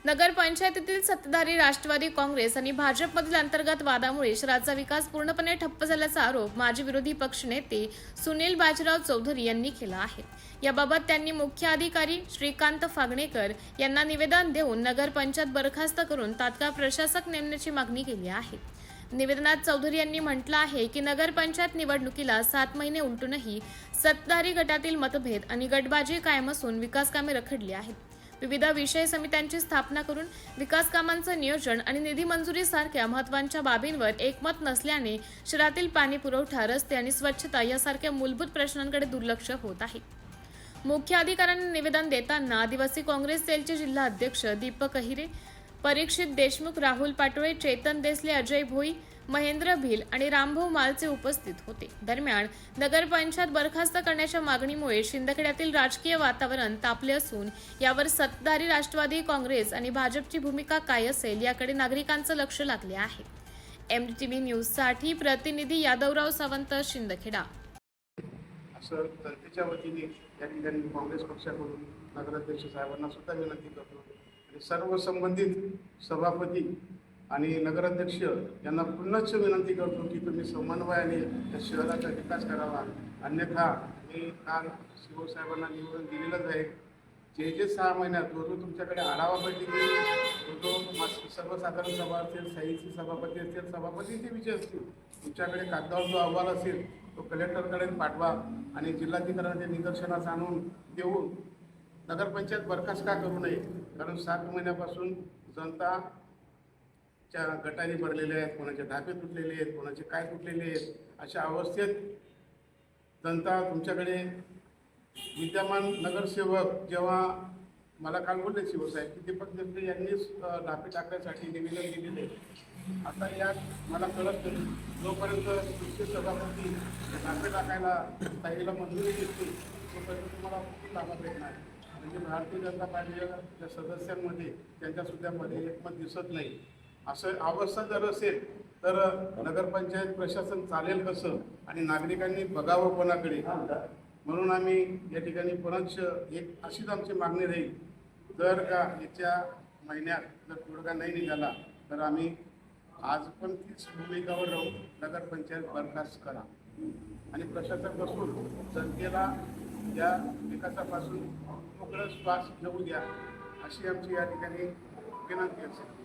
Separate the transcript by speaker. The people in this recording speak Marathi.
Speaker 1: नगरपंचायतीतील सत्ताधारी राष्ट्रवादी काँग्रेस आणि भाजपमधील अंतर्गत वादामुळे शहराचा विकास पूर्णपणे ठप्प झाल्याचा आरोप माजी विरोधी पक्षनेते सुनील बाजीराव चौधरी यांनी केला आहे। याबाबत त्यांनी मुख्य अधिकारी श्रीकांत फागणेकर यांना निवेदन देऊन नगरपंचायत बरखास्त करून तात्काळ प्रशासक नेमण्याची मागणी केली आहे। निवेदनात चौधरी यांनी म्हटलं आहे की नगरपंचायत निवडणुकीला 7 महिने उलटूनही सत्ताधारी गटातील मतभेद आणि गटबाजी कायम असून विकास कामे रखडली आहेत। विविध विषय समित्यांची स्थापना करून विकास कामांचं नियोजन आणि निधी मंजुरीसारख्या महत्त्वाच्या बाबींवर एकमत नसल्याने शहरातील पाणी पुरवठा, रस्ते आणि स्वच्छता यासारख्या मूलभूत प्रश्नांकडे दुर्लक्ष होत आहे। मुख्य अधिकाऱ्यांनी निवेदन देताना आदिवासी काँग्रेस सेलचे जिल्हा अध्यक्ष दीपक अहिरे, परीक्षित देशमुख, राहुल पाटोळे, चेतन देसले, अजय भोई, महेंद्र भिल आणि रामभाऊ मालचे उपस्थित होते। दरम्यान नगरपंचायत बरखास्त करण्याच्या मागणीमुळे शिंदखेड्यातील राजकीय वातावरण तापले असून यावर सत्ताधारी राष्ट्रवादी काँग्रेस आणि भाजपची भूमिका काय असेल याकडे नागरिकांचं लक्ष लागले आहे। MDTV न्यूजसाठी प्रतिनिधी यादवराव सावंत, शिंदखेडा।
Speaker 2: असं जनतेच्या वतीने या ठिकाणी काँग्रेस पक्षाकडून नगराध्यक्ष साहेबांना सुद्धा विनंती करतो आणि सर्व संबंधित सभापती आणि नगराध्यक्ष यांना पुन्हाच विनंती करतो की तुम्ही समन्वयाने या शहराचा विकास करावा, अन्यथा मी काल शिवसाहेबांना निवेदन दिलेलंच आहे। जे 6 महिन्यात जो तुमच्याकडे आढावा बैठक जो सर्वसाधारण सभा असेल, सहाय्यची सभापती असतील, सभापतींचे विषय असतील, तुमच्याकडे कागदावर जो अहवाल असेल तो कलेक्टरकडे पाठवा आणि जिल्हाधिकाऱ्यांच्या निदर्शनास आणून देऊन नगरपंचायत बरखास्त का करू नये। कारण 7 महिन्यापासून जनता गटारी भरलेले आहेत, कोणाचे ढापे तुटलेले आहेत, कोणाचे काय तुटलेले आहेत, अशा अवस्थेत जनता तुमच्याकडे विद्यमान नगरसेवक जेव्हा मला काल बोलले शिवसाहेब की दीपक देसले यांनीच ढापे टाकण्यासाठी निवेदन दिलेले आहे। आता यात मला कळत नाही जोपर्यंत दुसरे सभापती ढापे टाकायला ताईला मंजुरी देतील तोपर्यंत तुम्हाला खूप लाभ भेटणार। म्हणजे भारतीय जनता पार्टीच्या सदस्यांमध्ये त्यांच्यासुद्धा मध्ये एकमत दिसत नाही। असं अवस्था जर असेल तर नगरपंचायत प्रशासन चालेल कसं आणि नागरिकांनी बघावं कोणाकडे। म्हणून आम्ही या ठिकाणी पुनश्च एक अशीच आमची मागणी राहील, जर का येत्या महिन्यात जर तोडगा नाही निघाला तर आम्ही आज पण तीच भूमिकावर राहू, नगरपंचायत बरखास्त करा आणि प्रशासन बसून जनतेला या विकासापासून मोकळं श्वास घेऊ द्या, अशी आमची या ठिकाणी विनंती असेल।